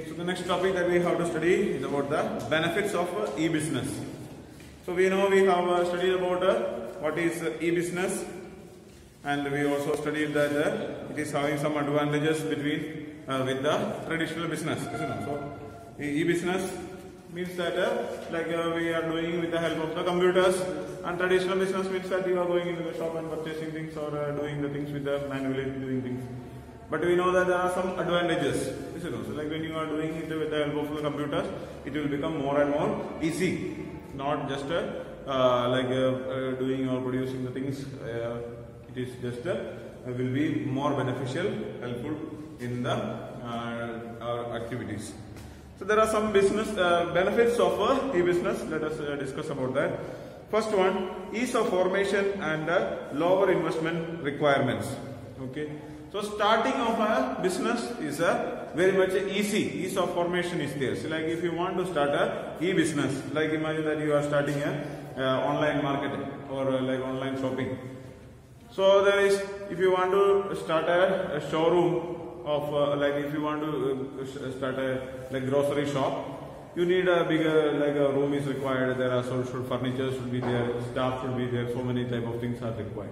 So the next topic that we have to study is about the benefits of e-business. So we know we have studied about what is e-business, and we also studied that it is having some advantages between with the traditional business. So e-business means that we are doing with the help of the computers, and traditional business means that you are going into the shop and purchasing things or doing the things with the manually doing things. But we know that there are some advantages. So like when you are doing it with the help of the computers, it will become more and more easy. Not just doing or producing the things. It is just will be more beneficial, helpful in the our activities. So there are some business benefits of e-business. Let us discuss about that. First one, ease of formation and lower investment requirements. Okay. So starting of a business is very much easy. Ease of formation is there. So like if you want to start a e-business, like imagine that you are starting a online marketing or like online shopping. So there is, if you want to start a showroom of like if you want to start a like grocery shop, you need a bigger like a room is required. There are social furniture should be there, staff should be there. So many type of things are required,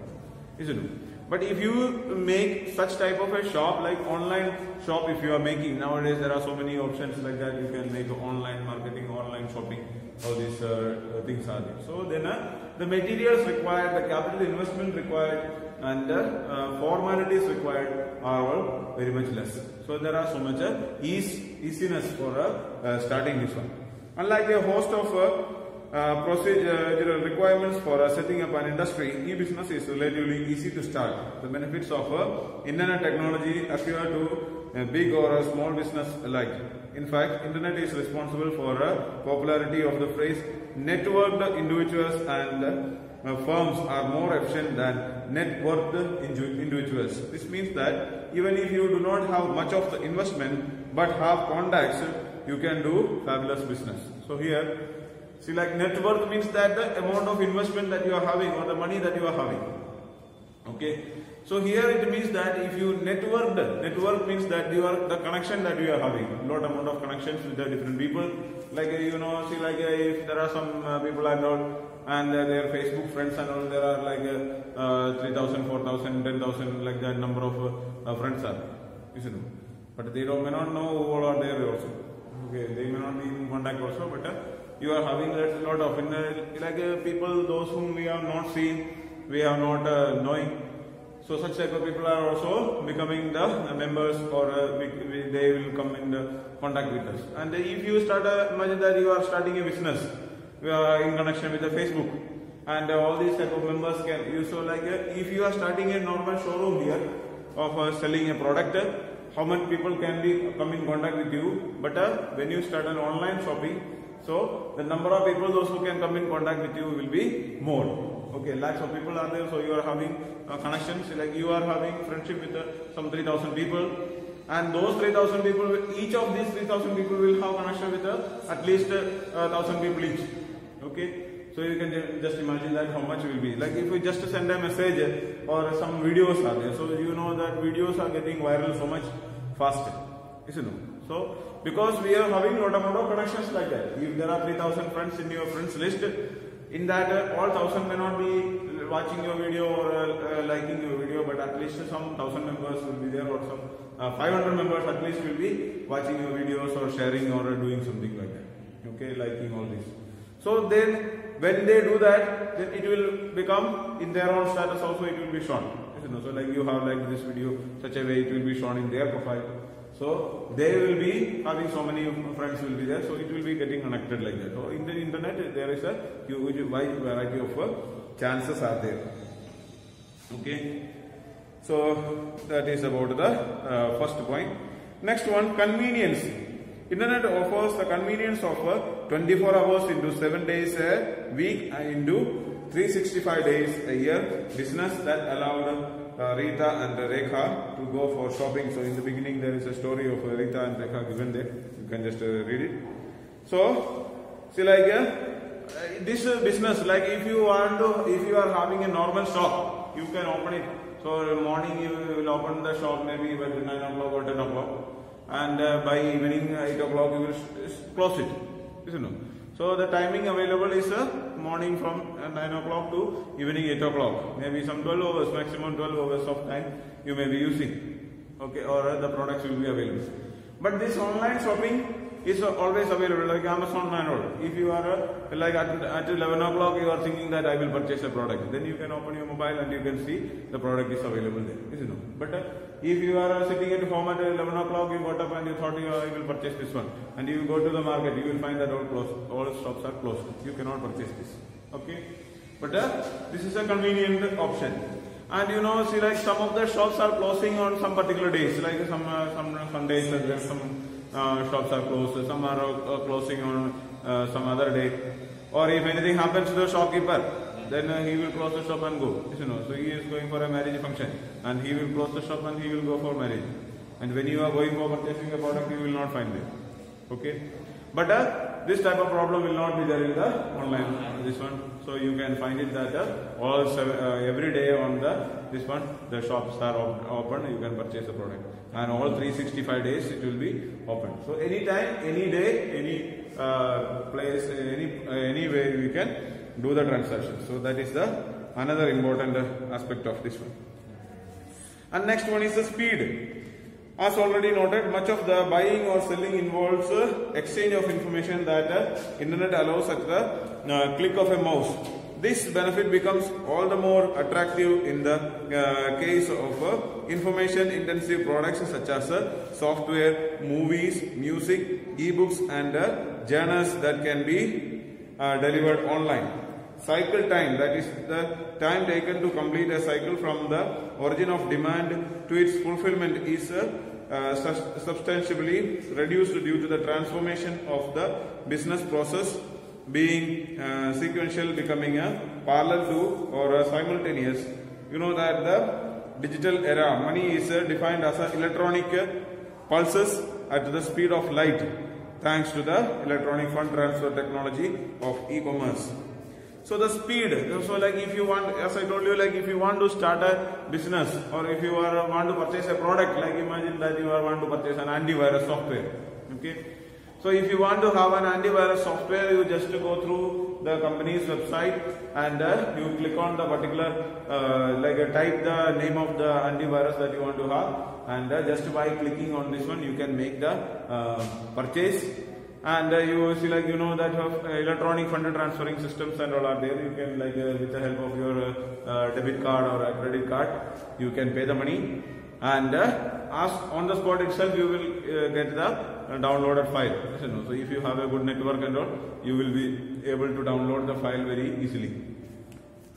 isn't it? But if you make such type of a shop, like online shop, if you are making nowadays, there are so many options like that. You can make online marketing, online shopping. All these things are there. So then the materials required, the capital investment required, and the formalities required are all very much less. So there are so much easiness for starting this one. Unlike a host of procedural requirements for setting up an industry, e-business is relatively easy to start. The benefits of internet technology appear to a big or a small business alike. In fact, internet is responsible for popularity of the phrase networked individuals and firms are more efficient than networked individuals. This means that even if you do not have much of the investment but have contacts, you can do fabulous business. So here, see, like net worth means that the amount of investment that you are having or the money that you are having. Okay. So here it means that if you network means that you are the connection that you are having, lot amount of connections with the different people. Like see, like if there are some people I know and their Facebook friends and all, there are like 3,000, 4,000, 10,000, like that number of friends are, isn't it? But they may not know who all are there also. Okay, they may not be in contact also, but you are having a lot of people, those whom we have not seen, we have not knowing. So such type of people are also becoming the members, or they will come in contact with us. And if you start, imagine that you are starting a business in connection with the Facebook, and all these type of members can use. So like if you are starting a normal showroom here of selling a product, how many people can be come in contact with you? But when you start an online shopping, so the number of people those who can come in contact with you will be more. Okay, lakhs of people are there, so you are having connections. Like you are having friendship with some 3,000 people, and those 3,000 people, each of these 3,000 people will have connection with at least 1,000 people each. Okay, so you can just imagine that how much will be. Like if we just send a message or some videos are there, so you know that videos are getting viral so much faster, isn't it? So because we are having lot amount of connections like that. If there are 3,000 friends in your friends list, in that all 1,000 may not be watching your video or liking your video, but at least some 1,000 members will be there, or some 500 members at least will be watching your videos or sharing or doing something like that. Okay, liking all this. So then when they do that, then it will become in their own status also, it will be shown. So like you have liked this video, such a way it will be shown in their profile. So they will be having so many friends will be there, so it will be getting connected like that. So in the internet there is a huge wide variety of chances are there. Okay, so that is about the first point. Next one, convenience. Internet offers the convenience of 24 hours into 7 days a week and into 365 days a year business that allowed Rita and Rekha to go for shopping. So in the beginning there is a story of Rita and Rekha given there. You can just read it. So see, like this business, like if you are having a normal shop, you can open it. So morning you will open the shop maybe by 9 o'clock or 10 o'clock. and by evening 8 o'clock you will close it. Isn't it? So the timing available is morning from 9 o'clock to evening 8 o'clock. Maybe some 12 hours, maximum 12 hours of time you may be using. Okay, or the products will be available. But this online shopping is always available, like Amazon manual. If you are like at 11 o'clock you are thinking that I will purchase a product, then you can open your mobile and you can see the product is available there. Isn't it? But if you are sitting at home at 11 o'clock, you got up and you thought I will purchase this one, and you go to the market, you will find that all shops are closed. You cannot purchase this. Okay, but this is a convenient option. And you know, see, like some of the shops are closing on some particular days, like some Sundays, and then some shops are closed, some are closing on some other day. Or if anything happens to the shopkeeper, then he will close the shop and go. You know, so he is going for a marriage function, and he will close the shop and he will go for marriage. And when you are going for purchasing a product, you will not find it. Okay, but this type of problem will not be there in the online this one. So you can find it that every day on this one the shops are open. You can purchase the product, and all 365 days it will be open. So anytime, any day, any place, anywhere we can do the transaction. So that is the another important aspect of this one. And next one is the speed. As already noted, much of the buying or selling involves exchange of information that internet allows at the click of a mouse. This benefit becomes all the more attractive in the case of information-intensive products such as software, movies, music, e-books, and journals that can be delivered online. Cycle time, that is the time taken to complete a cycle from the origin of demand to its fulfillment, is substantially reduced due to the transformation of the business process being sequential, becoming a parallel to or simultaneous. You know that the digital era, money is defined as electronic pulses at the speed of light, thanks to the electronic fund transfer technology of e-commerce. So the speed, so like if you want, as I told you, like if you want to start a business, or if you want to purchase a product, like imagine that you want to purchase an antivirus software. Okay, so if you want to have an antivirus software, you just go through the company's website and you click on the particular, type the name of the antivirus that you want to have, and just by clicking on this one you can make the purchase. And you see, like, you know that electronic fund transferring systems and all are there. You can, like, with the help of your debit card or a credit card, you can pay the money, and as on the spot itself you will get the downloaded file. So if you have a good network and all, you will be able to download the file very easily.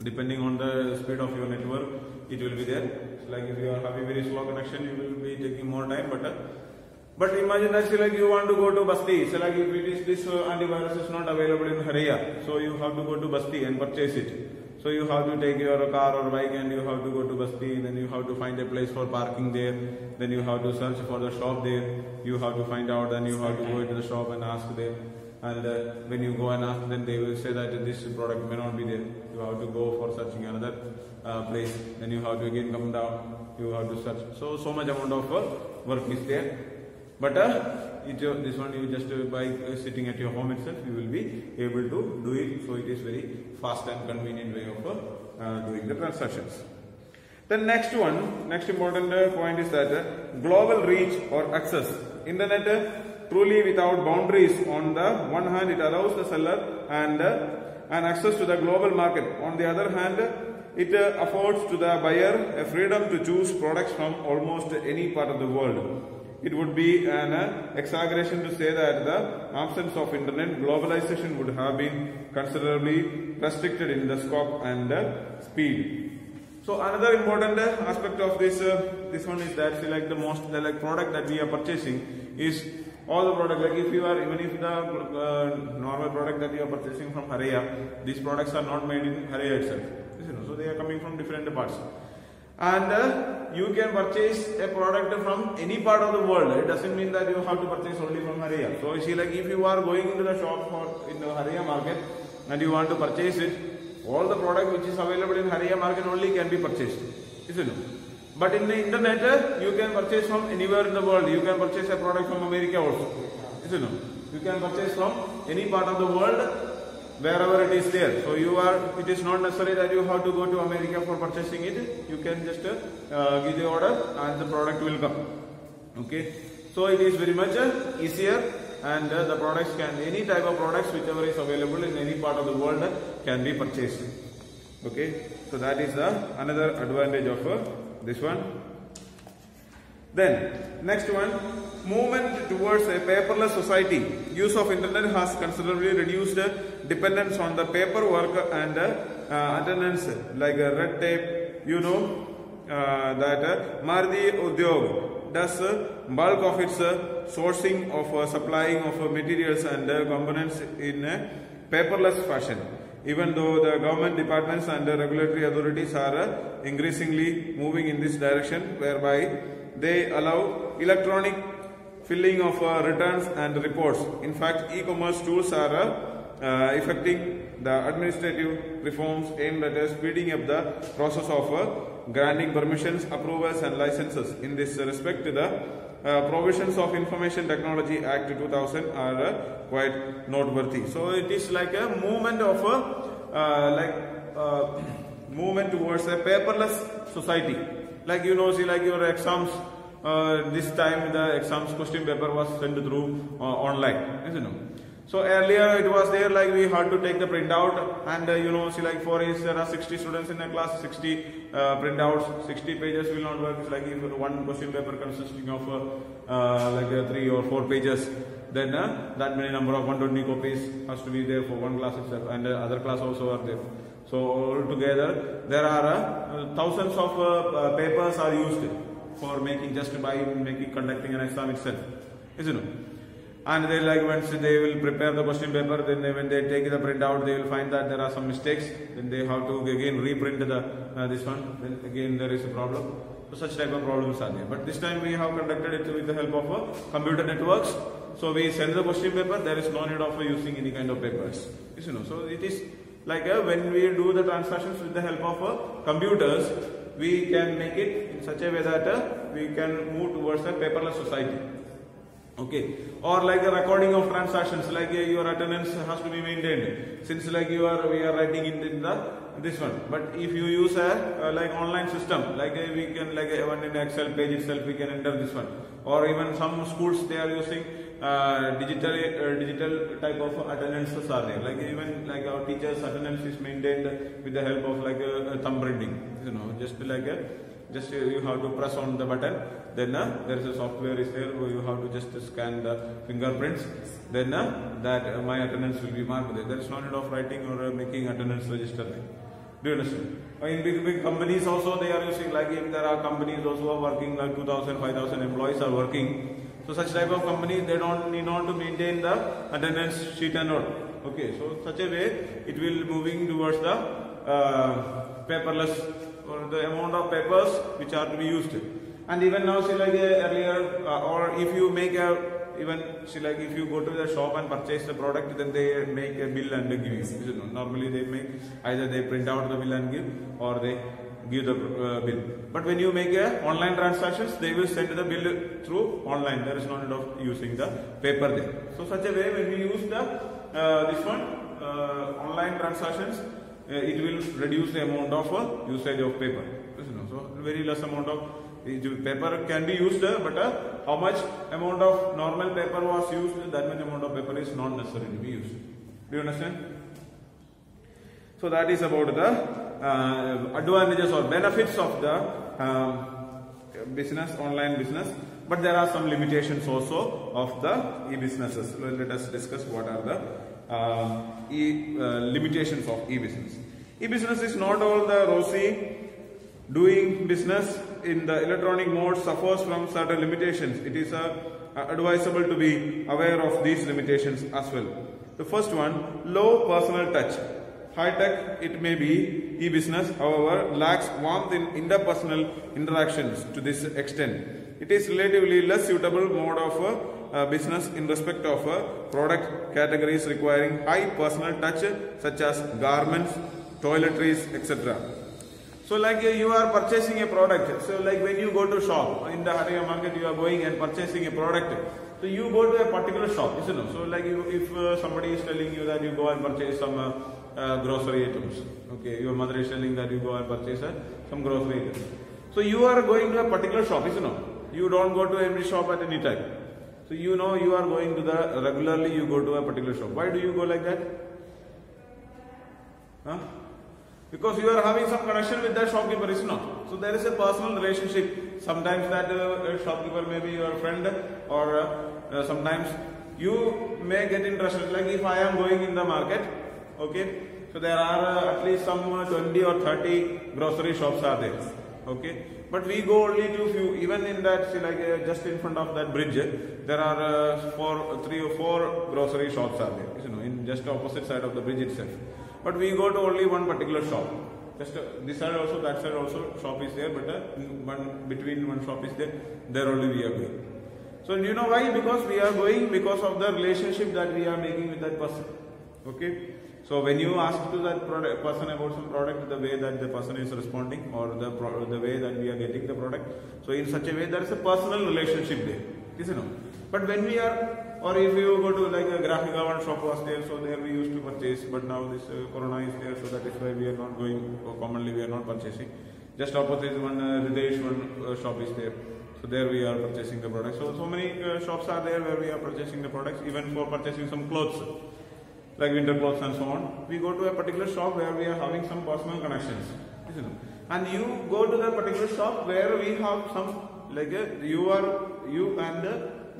Depending on the speed of your network, it will be there. So like if you are having very slow connection, you will be taking more time. But imagine that, say, like you want to go to Basti. So like if it is this antivirus is not available in Haraya, so you have to go to Basti and purchase it. So you have to take your car or bike and you have to go to Basti. Then you have to find a place for parking there. Then you have to search for the shop there. You have to find out. Then you have to go into the shop and ask there. And when you go and ask, then they will say that this product may not be there. You have to go for searching another place. Then you have to again come down. You have to search. So much amount of work is there. But this one, you just by sitting at your home itself, you will be able to do it. So it is very fast and convenient way of doing the transactions. The next important point is that global reach or access. Internet truly without boundaries. On the one hand, it allows the seller and access to the global market. On the other hand, it affords to the buyer a freedom to choose products from almost any part of the world. It would be an exaggeration to say that the absence of internet, globalization would have been considerably restricted in the scope and speed. So another important aspect of this one is that, see, like the product that we are purchasing is all the product. Like if you are, even if the normal product that you are purchasing from Haraya, these products are not made in Haraya itself. So they are coming from different parts. And you can purchase a product from any part of the world. It doesn't mean that you have to purchase only from Haraya. So you see, like if you are going into the shop or in the Haraya market and you want to purchase it, all the product which is available in Haraya market only can be purchased. Isn't it? But in the internet, you can purchase from anywhere in the world. You can purchase a product from America also. You know, you can purchase from any part of the world, wherever it is there. So it is not necessary that you have to go to America for purchasing it. You can just give the order and the product will come. Okay. So it is very much easier, and the products any type of products whichever is available in any part of the world can be purchased. Okay. So that is another advantage of this one. Then next one, movement towards a paperless society. Use of internet has considerably reduced dependence on the paperwork and attendance like red tape. You know that Maruti Udyog does bulk of its sourcing of supplying of materials and components in a paperless fashion. Even though the government departments and the regulatory authorities are increasingly moving in this direction, whereby they allow electronic filling of returns and reports. In fact, e-commerce tools are effecting the administrative reforms aimed at speeding up the process of granting permissions, approvals and licenses. In this respect, the provisions of Information Technology Act 2000 are quite noteworthy. So it is like a movement of movement towards a paperless society. Like see, like your exams. This time the exams question paper was sent through online, isn't it? So earlier it was there like we had to take the printout and see, like for instance there are 60 students in a class, 60 printouts, 60 pages will not work. It's like if one question paper consisting of 3 or 4 pages, then that many number of 120 copies has to be there for one class itself, and other class also are there. So altogether there are thousands of papers are used for conducting an exam itself, isn't it? And they once they will prepare the question paper, then when they take the printout, they will find that there are some mistakes. Then they have to again reprint this one. Then again there is a problem. So such type of problems are there. But this time we have conducted it with the help of computer networks. So we send the question paper. There is no need of using any kind of papers. So it is like when we do the transactions with the help of computers, we can make it in such a way that we can move towards a paperless society. Okay, or like the recording of transactions, like your attendance has to be maintained. Since we are writing in this one. But if you use a online system, we can even in Excel page itself we can enter this one. Or even some schools they are using digital type of attendances are there. Even our teachers' attendance is maintained with the help of thumb printing. Just you have to press on the button, then there is a software is there where you have to just scan the fingerprints, then that my attendance will be marked there. There is no need of writing or making attendance register. Do you understand? In big companies also they are using, if there are companies also are working 2,000, 5,000 employees are working. So such type of companies they don't need to maintain the attendance sheet and all. Okay, so such a way it will moving towards the paperless, or the amount of papers which are to be used. And even now, earlier, or if you make if you go to the shop and purchase the product, then they make a bill and give you. Normally they make either they print out the bill and give, or they give the bill. But when you make online transactions, they will send the bill through online. There is no need of using the paper there. So such a way when we use this one online transactions, it will reduce the amount of usage of paper. So very less amount of paper can be used, but how much amount of normal paper was used, that much amount of paper is not necessary to be used. Do you understand? So that is about the advantages or benefits of the business, online business. But there are some limitations also of the e-businesses. Let us discuss what are the limitations of e-business. E-business is not all the rosy. Doing business in the electronic mode suffers from certain limitations. It is advisable to be aware of these limitations as well. The first one, low personal touch. High-tech it may be, e-business, however, lacks warmth in interpersonal interactions to this extent. It is relatively less suitable mode of business in respect of product categories requiring high personal touch, such as garments, toiletries, etc. So like you are purchasing a product. So like when you go to shop in the Haria market, you are going and purchasing a product. So you go to a particular shop, isn't it? So like if somebody is telling you that you go and purchase some grocery items, okay, your mother is telling that you go and purchase some grocery items. So you are going to a particular shop, isn't it? You don't go to every shop at any time. So you know you are going to the regularly you go to a particular shop. Why do you go like that? Huh? Because you are having some connection with that shopkeeper, is not. So there is a personal relationship. Sometimes that shopkeeper may be your friend, or sometimes you may get interested. Like if I am going in the market, okay, so there are at least some 20 or 30 grocery shops are there, okay. But we go only to few. Even in that, see, like just in front of that bridge, there are 3 or 4 grocery shops are there. You know, in just opposite side of the bridge itself. But we go to only one particular shop. Just this side also, that side also, shop is there, but between one shop is there. There only we are going. So you know why? Because we are going because of the relationship that we are making with that person. Okay. So when you ask to that person about some product, the way that the person is responding, or the way that we are getting the product, so in such a way there is a personal relationship there, isn't it? But when we are, or if you go to like a Grafika, one shop was there, so there we used to purchase, but now this Corona is there, so that is why we are not going, or commonly we are not purchasing. Just opposite one Ridesh, one shop is there, so there we are purchasing the products. So many shops are there where we are purchasing the products, even for purchasing some clothes, like winter clothes and so on. We go to a particular shop where we are having some personal connections, isn't it? And you go to the particular shop where we have some, like you and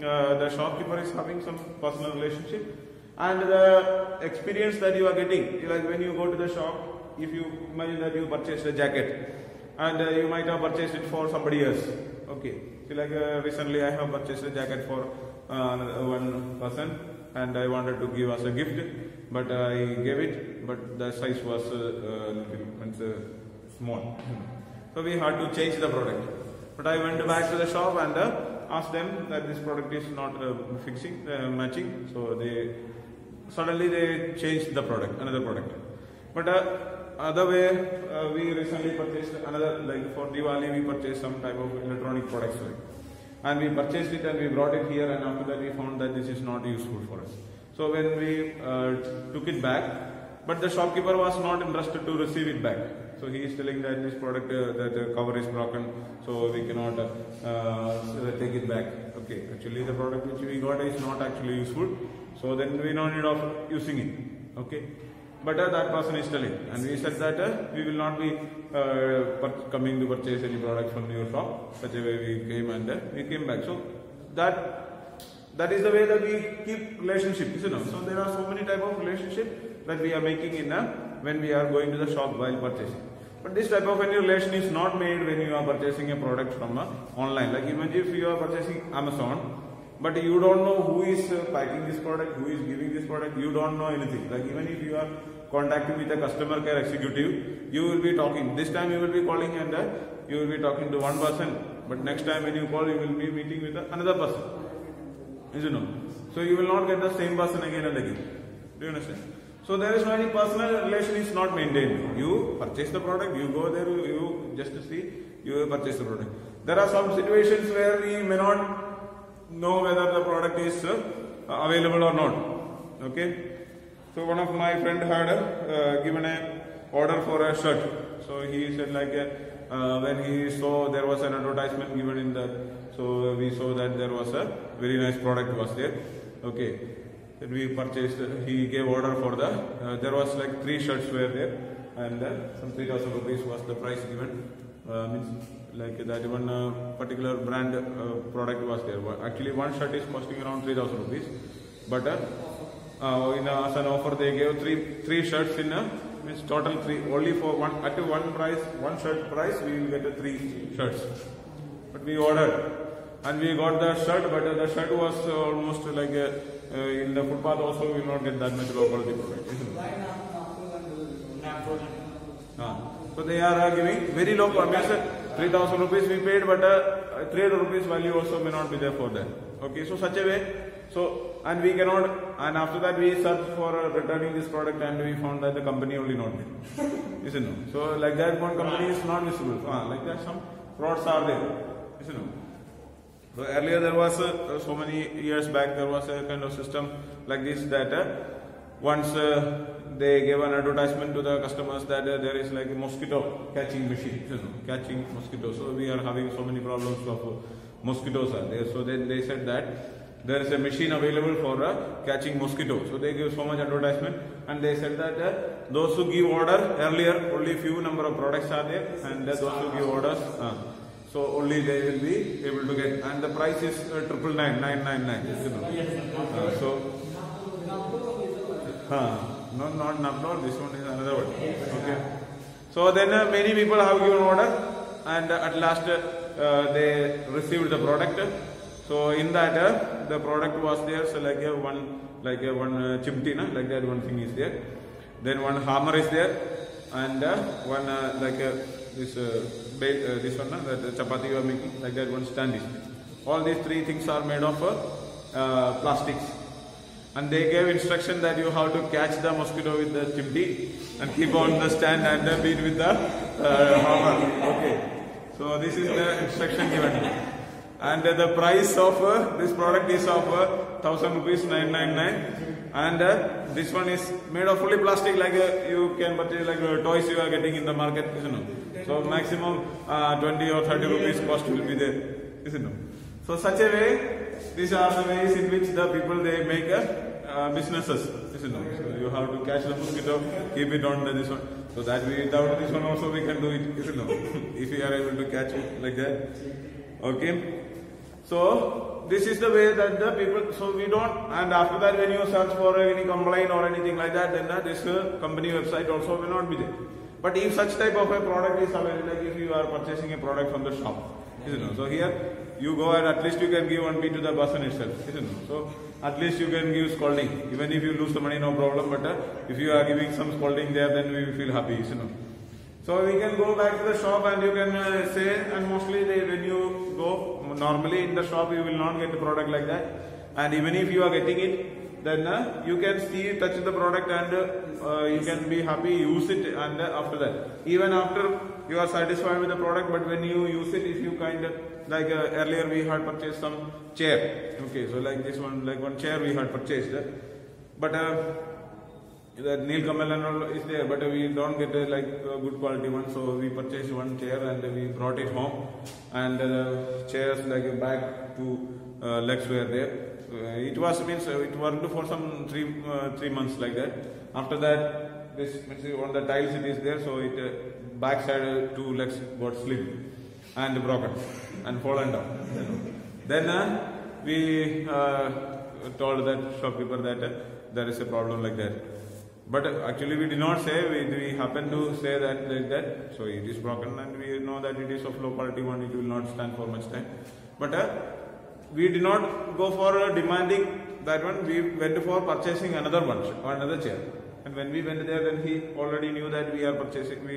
the shopkeeper is having some personal relationship, and the experience that you are getting, like when you go to the shop, if you imagine that you purchased a jacket, and you might have purchased it for somebody else, okay. So like recently I have purchased a jacket for one person, and I wanted to give as a gift, but I gave it, but the size was small. So we had to change the product. But I went back to the shop and asked them that this product is not matching. So they suddenly changed the product, another product. But other way, we recently purchased another, like for Diwali we purchased some type of electronic products, like. And we purchased it and we brought it here, and after that we found that this is not useful for us. So when we took it back, but the shopkeeper was not interested to receive it back. So he is telling that this product, that the cover is broken, so we cannot take it back. Okay, actually the product which we got is not actually useful, so then we no need of using it. Okay. But that person is telling, and we said that we will not be coming to purchase any product from your shop. Such a way we came, and we came back. So that is the way that we keep relationship, isn't it? So there are so many type of relationship that we are making in when we are going to the shop while purchasing. But this type of any relation is not made when you are purchasing a product from online. Like imagine if you are purchasing Amazon, but you don't know who is packing this product, who is giving this product, you don't know anything. Like even if you are contacting with a customer care executive, you will be talking. This time you will be calling and you will be talking to one person, but next time when you call, you will be meeting with another person. Isn't it? So you will not get the same person again and again. Do you understand? So there is no any personal relation is not maintained. You purchase the product, you go there, you just see, you purchase the product. There are some situations where we may not know whether the product is available or not. Okay. So one of my friend had given a order for a shirt. So he said like when he saw there was an advertisement given in that, so we saw that there was a very nice product was there. Okay. Then we purchased, he gave order for the, there was like 3 shirts were there, and some 3,000 rupees was the price given. Means like that one particular brand product was there. Actually one shirt is costing around 3,000 rupees, but as an offer they gave three shirts in means total 3, only for one at one price, one shirt price we will get 3 shirts. But we ordered and we got the shirt, but the shirt was almost like in the footpath also we will not get that much low quality product. So they are giving very low quality. 3,000 rupees we paid, but 300 rupees value also may not be there for that. Okay, so such a way. So, and we cannot, and after that we searched for returning this product and we found that the company only not there. Isn't it? So, like that one company is not visible. Like that some frauds are there. Isn't it? So, earlier there was, so many years back, there was a kind of system like this that once they gave an advertisement to the customers that there is like a mosquito catching machine, catching mosquitoes. So, we are having so many problems of mosquitoes are there. So, then they said that there is a machine available for catching mosquitoes. So they give so much advertisement and they said that those who give order earlier, only few number of products are there, and those who give orders, so only they will be able to get, and the price is 999. So, not Naptol, this one is another one. Okay. So then many people have given order and at last they received the product. So in that the product was there, so like one chimney, like that one thing is there. Then one hammer is there, and one this one that chapati you are making, like that one stand is there. All these three things are made of plastics, and they gave instruction that you have to catch the mosquito with the chimney and keep on the stand and beat with the hammer. Okay, so this is the instruction given. And the price of this product is of 1000 rupees 999, and this one is made of fully plastic, like you can purchase like toys you are getting in the market, isn't it? So maximum 20 or 30 rupees cost will be there, isn't it? So such a way, these are the ways in which the people they make businesses, isn't it? So you have to catch the mosquito, keep it on this one. So that we, without this one also we can do it, isn't it? If we are able to catch it like that. Okay. So this is the way that the people, so we don't, and after that when you search for any complaint or anything like that, then this company website also will not be there. But if such type of a product is available, like if you are purchasing a product from the shop, isn't it? So here you go and at least you can give one beat to the person itself, isn't it? So at least you can give scolding. Even if you lose the money, no problem, but if you are giving some scolding there, then we will feel happy, isn't it? So we can go back to the shop and you can say, and mostly when you go, normally in the shop you will not get the product like that, and even if you are getting it, then you can see, touch the product and you can be happy, use it, and after that, even after you are satisfied with the product, but when you use it, if you kind of, like earlier we had purchased some chair, okay, so like this one, like one chair we had purchased, but the Neil Kamal and all is there, but we don't get a good quality one, so we purchased one chair and we brought it home, and the chairs like a back, two legs were there. It was it worked for some 3 months like that. After that, this on the tiles it is there, so it back side 2 legs got slipped and broken and fallen down. Then we told that shopkeeper that there is a problem like that. But actually we did not say, we happen to say that like that, so it is broken and we know that it is of low quality one, it will not stand for much time. But we did not go for demanding that one, we went for purchasing another one, another chair. And when we went there, then he already knew that we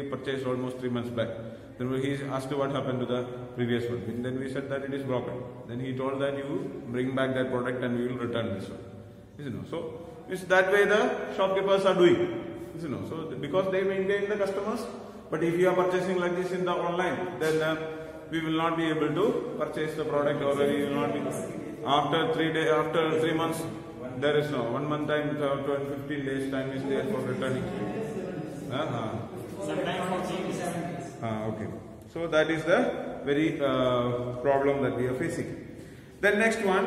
purchased almost 3 months back. Then he asked what happened to the previous one. And then we said that it is broken. Then he told that you bring back that product and we will return this one. Isn't it? So it's that way the shopkeepers are doing. Isn't it? So because they maintain the customers, but if you are purchasing like this in the online, then we will not be able to purchase the product, or we will not be. After 3 months, there is no 1 month time, 15 days time is there for returning. Okay. So that is the very problem that we are facing. Then next one,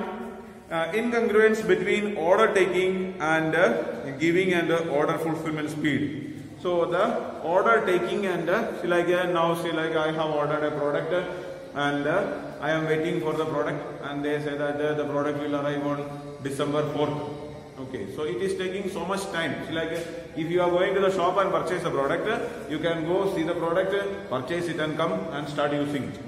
incongruence between order taking and giving and order fulfillment speed. So the order taking and like now say like I have ordered a product and I am waiting for the product, and they say that the product will arrive on December 4th. Okay, so it is taking so much time. So like if you are going to the shop and purchase a product, you can go see the product, purchase it and come and start using it.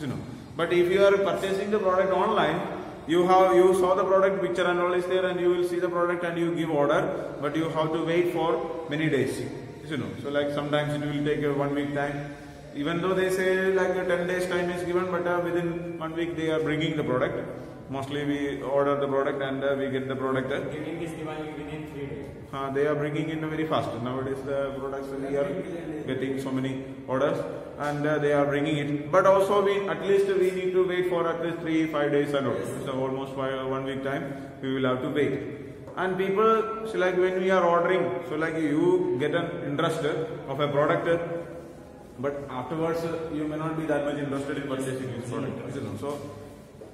You know. But if you are purchasing the product online, you saw the product picture and all is there, and you will see the product and you give order, but you have to wait for many days. You know. So like sometimes it will take 1 week time. Even though they say like 10 days time is given, but within 1 week they are bringing the product. Mostly we order the product and we get the product. Giving is given within 3 days. They are bringing in very fast. Nowadays the products we are getting so many orders and they are bringing it. But also we at least we need to wait for at least 3-5 days and all. So almost 1 week time we will have to wait. And people, so like when we are ordering, so like you get an interest of a product, but afterwards you may not be that much interested in purchasing this product.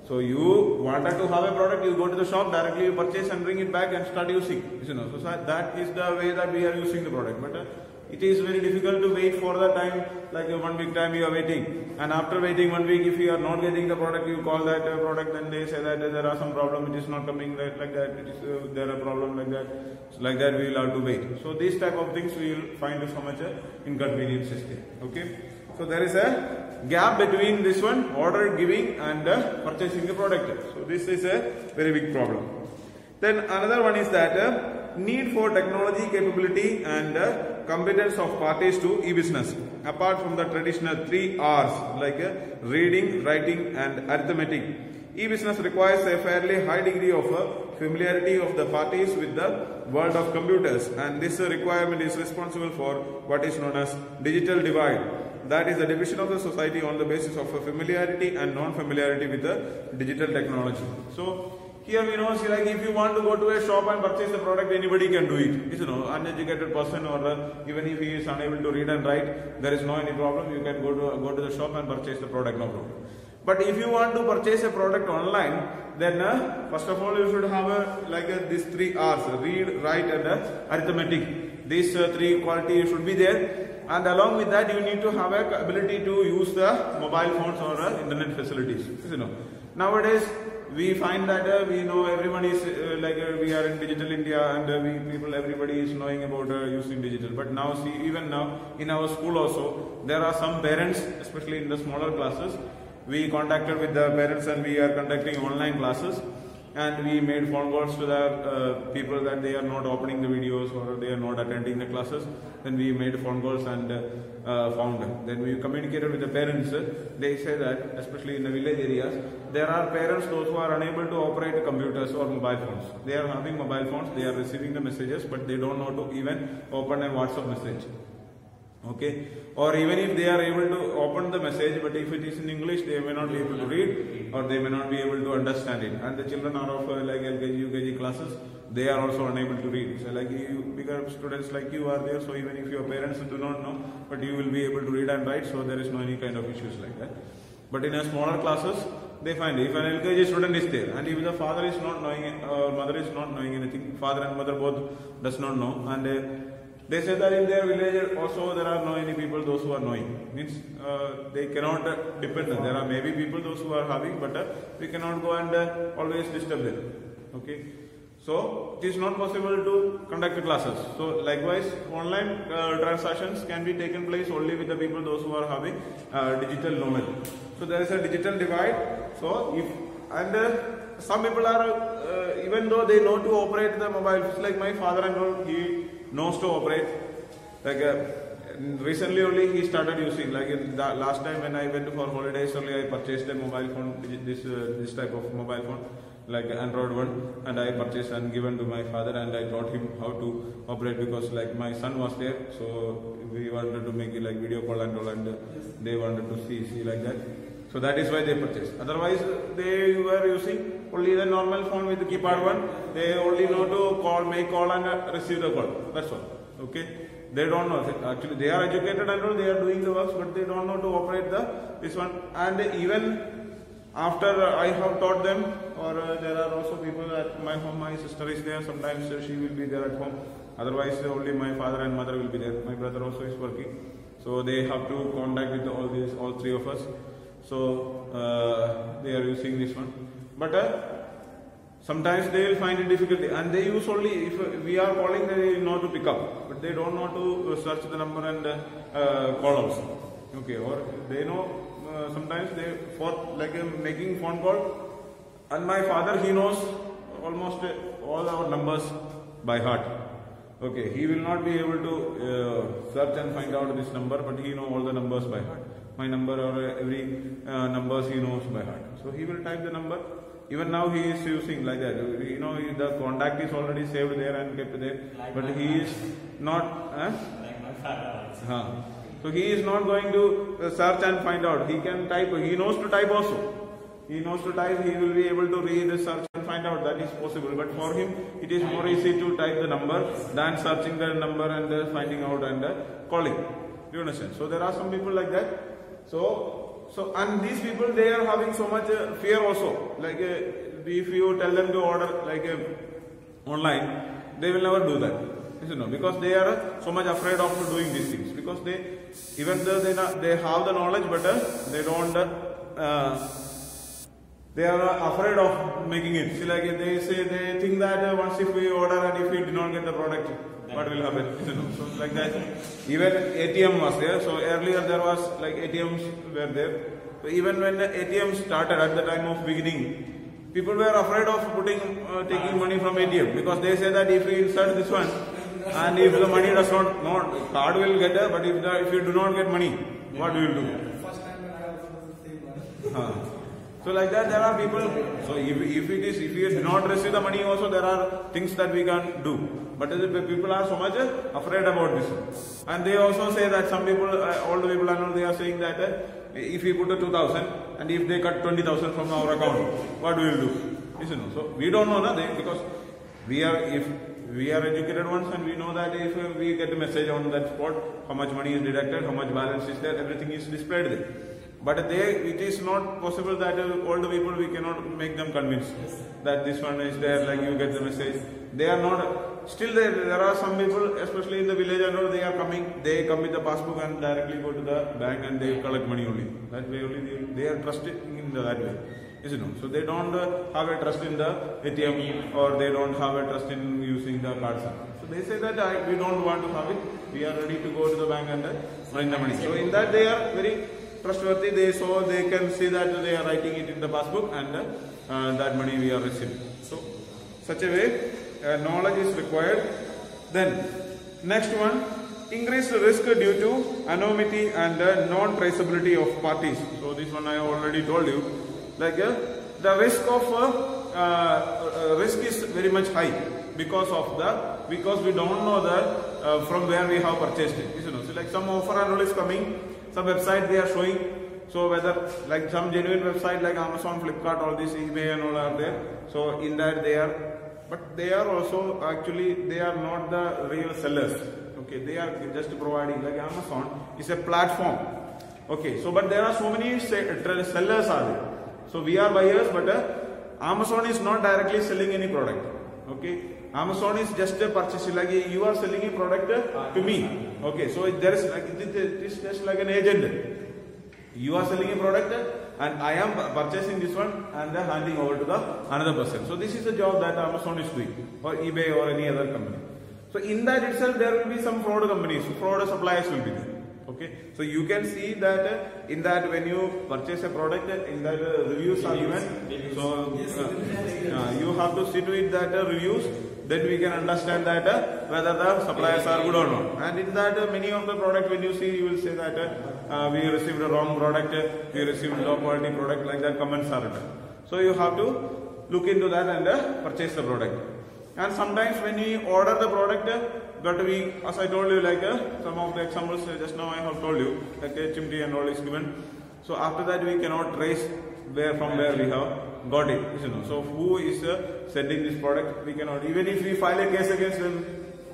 So you wanted to have a product, you go to the shop directly, you purchase and bring it back and start using. So that is the way that we are using the product. But it is very difficult to wait for the time, like 1 week time you are waiting. And after waiting 1 week, if you are not getting the product, you call that product, then they say that there are some problem, it is not coming like that, it is, there are problem like that. So like that we will have to wait. So these type of things we will find so much inconvenience is there. Okay. So there is a gap between this one, order giving and purchasing the product. So this is a very big problem. Then another one is that need for technology capability and competence of parties to e-business. Apart from the traditional 3 R's like reading, writing and arithmetic, e-business requires a fairly high degree of familiarity of the parties with the world of computers, and this requirement is responsible for what is known as digital divide. That is the division of the society on the basis of familiarity and non-familiarity with the digital technology. So here we know, like if you want to go to a shop and purchase a product, anybody can do it. Uneducated person or even if he is unable to read and write, there is no any problem. You can go to the shop and purchase the product, no problem. But if you want to purchase a product online, then first of all you should have these 3 R's: read, write and arithmetic. These 3 qualities should be there. And along with that, you need to have a ability to use the mobile phones or internet facilities. Nowadays, we find that we know everyone is we are in digital India and everybody is knowing about using digital. But now see, even now in our school also, there are some parents, especially in the smaller classes, we contacted with the parents and we are conducting online classes. And we made phone calls to the people that they are not opening the videos or they are not attending the classes. Then we made phone calls and found them. Then we communicated with the parents. They say that, especially in the village areas, there are parents, those who are unable to operate computers or mobile phones. They are having mobile phones, they are receiving the messages, but they don't know to even open a WhatsApp message. Okay, or even if they are able to open the message, but if it is in English, they may not be able to read or they may not be able to understand it. And the children are of LKG, UKG classes, they are also unable to read. So bigger students like you are there, so even if your parents do not know, but you will be able to read and write, so there is no any kind of issues like that. But in a smaller classes, they find if an LKG student is there and if the father is not knowing it or mother is not knowing anything, father and mother both does not know, and they say that in their village also there are no any people those who are knowing. Means they cannot depend. There are maybe people those who are having, but we cannot go and always disturb them. Okay, so it is not possible to conduct classes. So likewise, online transactions can be taken place only with the people those who are having digital knowledge. So there is a digital divide. So if some people are even though they know to operate the mobile, it's like my father and all, he knows to operate. Recently only he started using. In the last time when I went for holidays only, I purchased a mobile phone, this type of mobile phone, like Android one, and I purchased and given to my father, and I taught him how to operate because my son was there, so we wanted to make it like video call and all, and they wanted to see like that. So that is why they purchased. Otherwise, they were using only the normal phone with the keypad one. They only know to call, make call and receive the call. That's all. Okay. They don't know. Actually, they are educated and all. They are doing the works, but they don't know to operate this one. And even after I have taught them, or there are also people at my home. My sister is there. Sometimes she will be there at home. Otherwise, only my father and mother will be there. My brother also is working, so they have to contact with all 3 of us. So they are using this one, but sometimes they will find it difficult, and they use only if we are calling, they know to pick up, but they don't know to search the number and call also. Okay, or they know sometimes they for making phone call, and my father, he knows almost all our numbers by heart. Okay, he will not be able to search and find out this number, but he knows all the numbers by heart. My number or every numbers he knows by heart. So he will type the number Even now he is using like that. You know, the contact is already saved there and kept there, Like but my he is not. Like my father also. So he is not going to search and find out. He can type. He knows to type also. He knows to type. He will be able to read, search and find out. That is possible. But for him, it is more easy to type the number than searching the number and finding out and calling. Do you understand? So there are some people like that. So and these people, they are having so much fear also. Like if you tell them to order like online, they will never do that. You know, because they are so much afraid of doing these things. Because they, even though they have the knowledge, but they don't. They are afraid of making it. See, like they think that once if we order and if we do not get the product, what will happen? You know, so like that. Even ATM was there. So earlier there was like ATMs were there. So even when the ATM started at the time of beginning, people were afraid of taking money from ATM because they say that if we insert this one and if the money does not card will get there, but if you do not get money, what do you do? First time when I also was the same money. So like that there are people. So if you do not receive the money also, there are things that we can do. But the people are so much afraid about this. And they also say that some people, all the people I know, they are saying that if we put a 2,000 and if they cut 20,000 from our account, what we will do? You know, so we don't know nothing because if we are educated ones and we know that if we get a message on that spot, how much money is deducted, how much balance is there, everything is displayed there. But it is not possible that all the people, we cannot make them convinced that this one is there, like you get the message. They are not, still there are some people, especially in the village, I know they are coming, they come with the passbook and directly go to the bank and they collect money only. That way only they are trusted in that way. You know, so they don't have a trust in the ATM or they don't have a trust in using the cards. So they say that we don't want to have it, we are ready to go to the bank and bring the money. So in that they are very trustworthy, they can see that they are writing it in the passbook and that money we are receiving. So such a way knowledge is required. Then next one, increased risk due to anonymity and non-traceability of parties. So this one I already told you. Like the risk of risk is very much high because we don't know that from where we have purchased it. You know, so like some offer and all is coming. Some website they are showing, so whether like some genuine website like Amazon, Flipkart, all this, eBay and all are there. So in that but they are also actually, they are not the real sellers. Okay, they are just providing, like Amazon is a platform. Okay, so but there are so many sellers are there. So we are buyers, but Amazon is not directly selling any product. Okay, Amazon is just a purchasing, like you are selling a product to me. Okay, so there is like it is just like an agent. You are selling a product and I am purchasing this one and handing over to the another person. So this is a job that Amazon is doing, or eBay or any other company. So in that itself there will be some fraud companies, fraud suppliers will be there. Okay, so you can see that in that when you purchase a product, in that reviews are given. So you have to see to it that reviews, then we can understand that whether the suppliers are good or not. And in that many of the product, when you see, you will say that we received a wrong product, we received low quality product, like that comments are written. So you have to look into that and purchase the product. And sometimes when we order the product, but we, as I told you, like some of the examples just now I have told you, like HMT and all is given. So after that we cannot trace from where we have got it. You know. So who is sending this product? We cannot. Even if we file a case against them,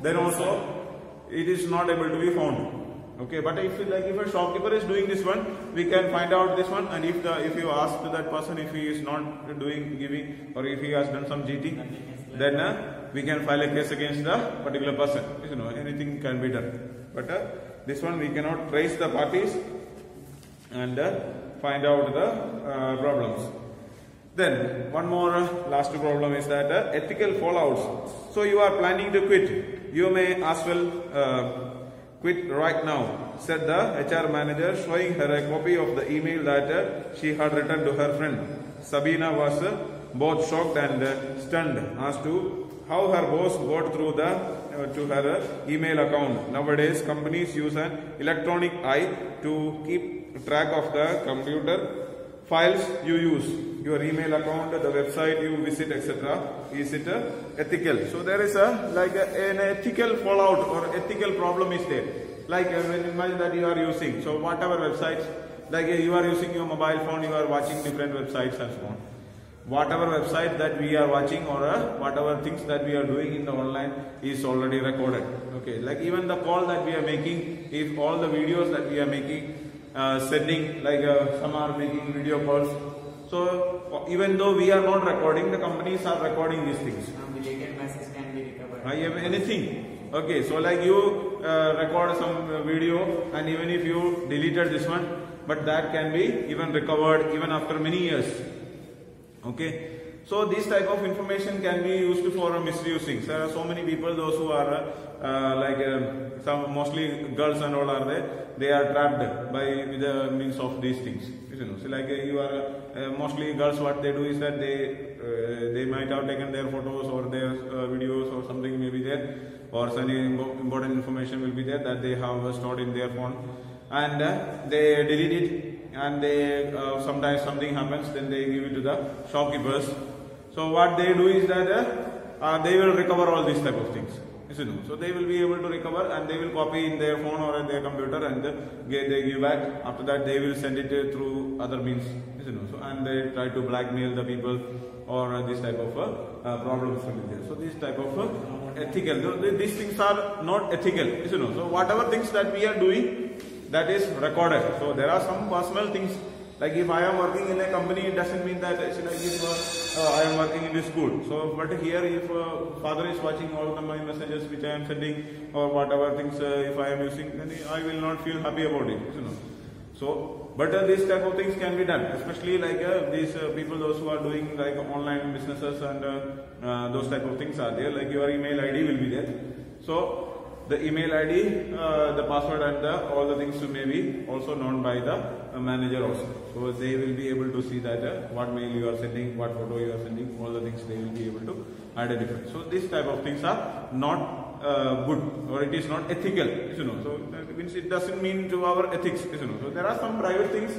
then also it is not able to be found. Okay, but if a shopkeeper is doing this one, we can find out this one, and if you ask to that person if he is not giving, or if he has done some GT, then we can file a case against the particular person. You know, anything can be done. But this one we cannot trace the parties and find out the problems. Then one more last problem is that ethical fallouts. So you are planning to quit. You may as well quit right now, said the HR manager, showing her a copy of the email that she had written to her friend. Sabina was both shocked and stunned as to how her boss got through to her email account. Nowadays, companies use an electronic eye to keep track of the computer files you use. your email account, the website you visit, etc. Is it ethical? So there is an ethical fallout or ethical problem is there. Like imagine that you are using, so whatever websites, like you are using your mobile phone, you are watching different websites and so on. Whatever website that we are watching or whatever things that we are doing in the online is already recorded. Okay, like even the call that we are making, if all the videos that we are making, sending, like some are making video calls. So even though we are not recording, the companies are recording these things. Deleted message can be recovered. Anything. Okay, so like you record some video and even if you deleted this one, but that can be even recovered even after many years. Okay, so this type of information can be used for misusing. There are so many people, those who are some mostly girls and all are there. They are trapped by the means of these things. You know, so like you are mostly girls. What they do is that they might have taken their photos or their videos or something may be there, or some important information will be there that they have stored in their phone, and they delete it. And they sometimes something happens, then they give it to the shopkeepers. So what they do is that they will recover all these type of things. You know, so they will be able to recover and they will copy in their phone or in their computer and they give back. After that, they will send it through other means. You know, so and they try to blackmail the people or this type of problems will be there. So this type of ethical. These things are not ethical. You know, so whatever things that we are doing, that is recorded. So there are some personal things, like if I am working in a company, it doesn't mean that it's like if I am working in this school. So but here if father is watching all my messages which I am sending or whatever things if I am using, then I will not feel happy about it. You know. So but these type of things can be done, especially like these people, those who are doing like online businesses and those type of things are there. Like your email ID will be there. So the email ID, the password and all the things may be also known by the manager also. So they will be able to see that what mail you are sending, what photo you are sending, all the things they will be able to identify. So this type of things are not good or it is not ethical. You know, so that means it doesn't mean to our ethics. You know, so there are some private things.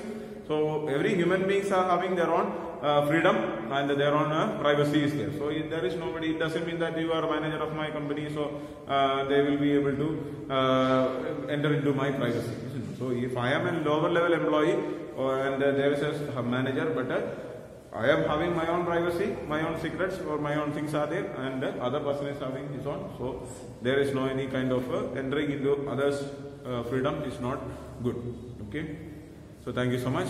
So every human beings are having their own freedom and their own privacy is there. So if there is nobody, it doesn't mean that you are a manager of my company, so they will be able to enter into my privacy. So if I am a lower level employee and there is a manager, but I am having my own privacy, my own secrets or my own things are there, and other person is having his own. So there is no any kind of entering into others' freedom is not good. Okay. So thank you so much.